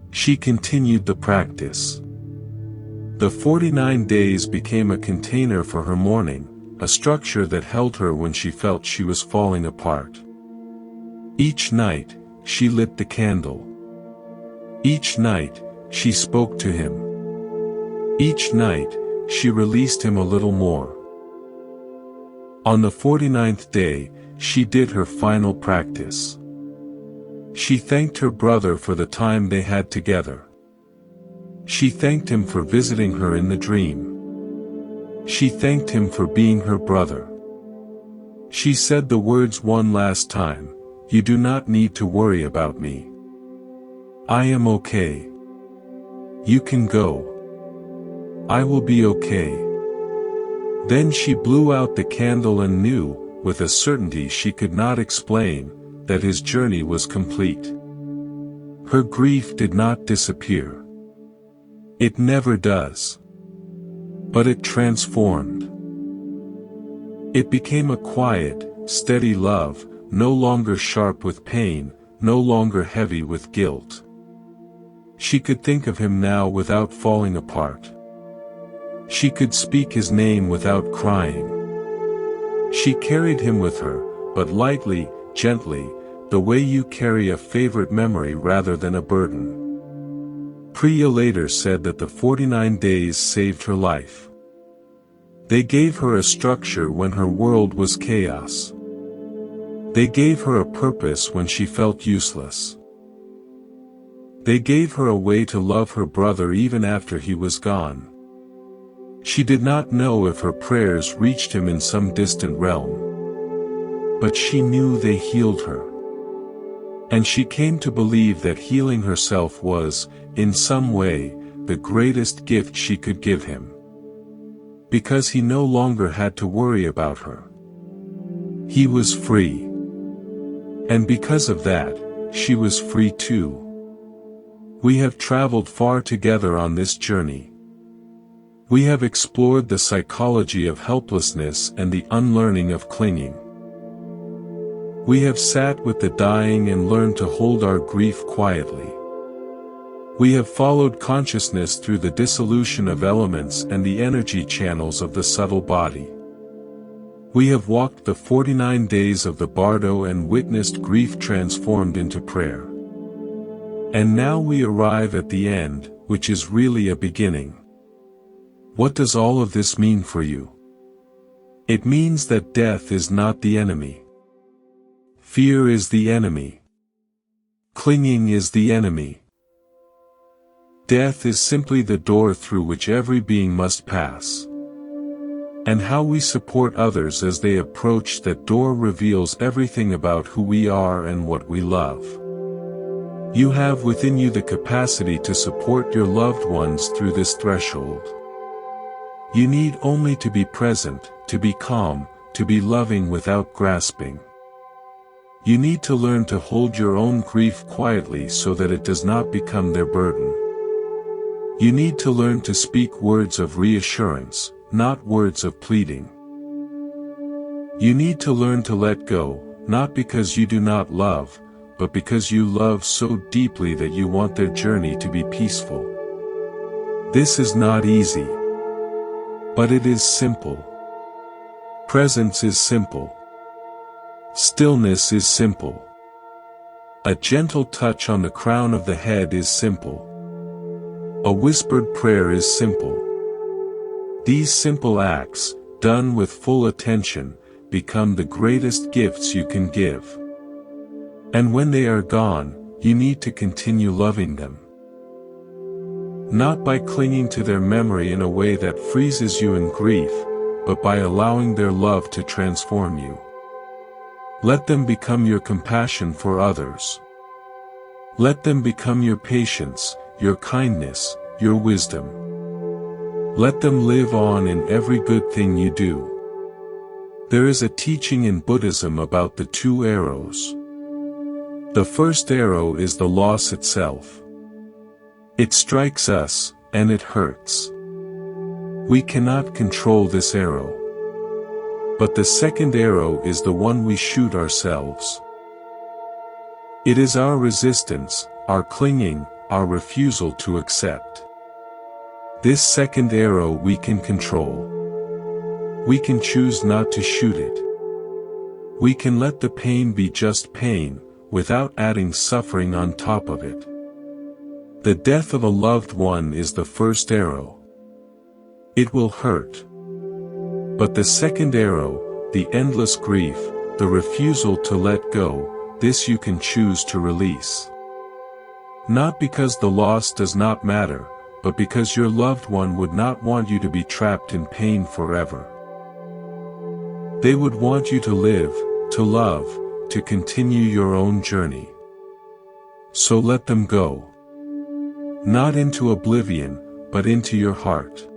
She continued the practice. The 49 days became a container for her mourning, a structure that held her when she felt she was falling apart. Each night, she lit the candle. Each night, she spoke to him. Each night, she released him a little more. On the 49th day, she did her final practice. She thanked her brother for the time they had together. She thanked him for visiting her in the dream. She thanked him for being her brother. She said the words one last time, "You do not need to worry about me. I am okay. You can go. I will be okay." Then she blew out the candle and knew, with a certainty she could not explain, that his journey was complete. Her grief did not disappear. It never does. But it transformed. It became a quiet, steady love, no longer sharp with pain, no longer heavy with guilt. She could think of him now without falling apart. She could speak his name without crying. She carried him with her, but lightly, gently, the way you carry a favorite memory rather than a burden. Priya later said that the 49 days saved her life. They gave her a structure when her world was chaos. They gave her a purpose when she felt useless. They gave her a way to love her brother even after he was gone. She did not know if her prayers reached him in some distant realm. But she knew they healed her. And she came to believe that healing herself was, in some way, the greatest gift she could give him. Because he no longer had to worry about her. He was free. And because of that, she was free too. We have traveled far together on this journey. We have explored the psychology of helplessness and the unlearning of clinging. We have sat with the dying and learned to hold our grief quietly. We have followed consciousness through the dissolution of elements and the energy channels of the subtle body. We have walked the 49 days of the bardo and witnessed grief transformed into prayer. And now we arrive at the end, which is really a beginning. What does all of this mean for you? It means that death is not the enemy. Fear is the enemy. Clinging is the enemy. Death is simply the door through which every being must pass. And how we support others as they approach that door reveals everything about who we are and what we love. You have within you the capacity to support your loved ones through this threshold. You need only to be present, to be calm, to be loving without grasping. You need to learn to hold your own grief quietly so that it does not become their burden. You need to learn to speak words of reassurance, not words of pleading. You need to learn to let go, not because you do not love, but because you love so deeply that you want their journey to be peaceful. This is not easy. But it is simple. Presence is simple. Stillness is simple. A gentle touch on the crown of the head is simple. A whispered prayer is simple. These simple acts, done with full attention, become the greatest gifts you can give. And when they are gone, you need to continue loving them. Not by clinging to their memory in a way that freezes you in grief, but by allowing their love to transform you. Let them become your compassion for others. Let them become your patience, your kindness, your wisdom. Let them live on in every good thing you do. There is a teaching in Buddhism about the two arrows. The first arrow is the loss itself. It strikes us, and it hurts. We cannot control this arrow. But the second arrow is the one we shoot ourselves. It is our resistance, our clinging, our refusal to accept. This second arrow we can control. We can choose not to shoot it. We can let the pain be just pain, without adding suffering on top of it. The death of a loved one is the first arrow. It will hurt. But the second arrow, the endless grief, the refusal to let go, this you can choose to release. Not because the loss does not matter, but because your loved one would not want you to be trapped in pain forever. They would want you to live, to love, to continue your own journey. So let them go. Not into oblivion, but into your heart.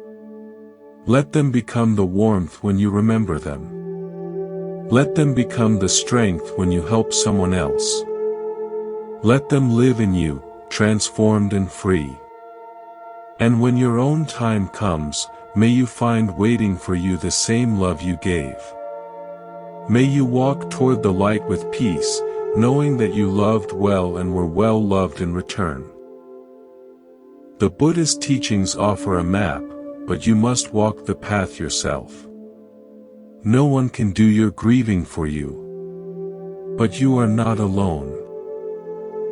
Let them become the warmth when you remember them. Let them become the strength when you help someone else. Let them live in you, transformed and free. And when your own time comes, may you find waiting for you the same love you gave. May you walk toward the light with peace, knowing that you loved well and were well loved in return. The Buddhist teachings offer a map, but you must walk the path yourself. No one can do your grieving for you. But you are not alone.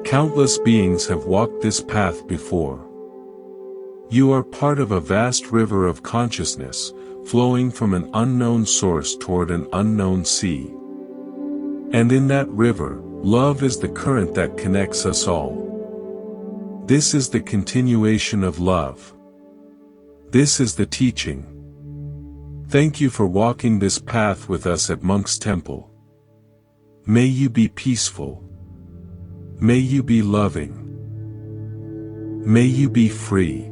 Countless beings have walked this path before. You are part of a vast river of consciousness, flowing from an unknown source toward an unknown sea. And in that river, love is the current that connects us all. This is the continuation of love. This is the teaching. Thank you for walking this path with us at Monk's Temple. May you be peaceful. May you be loving. May you be free.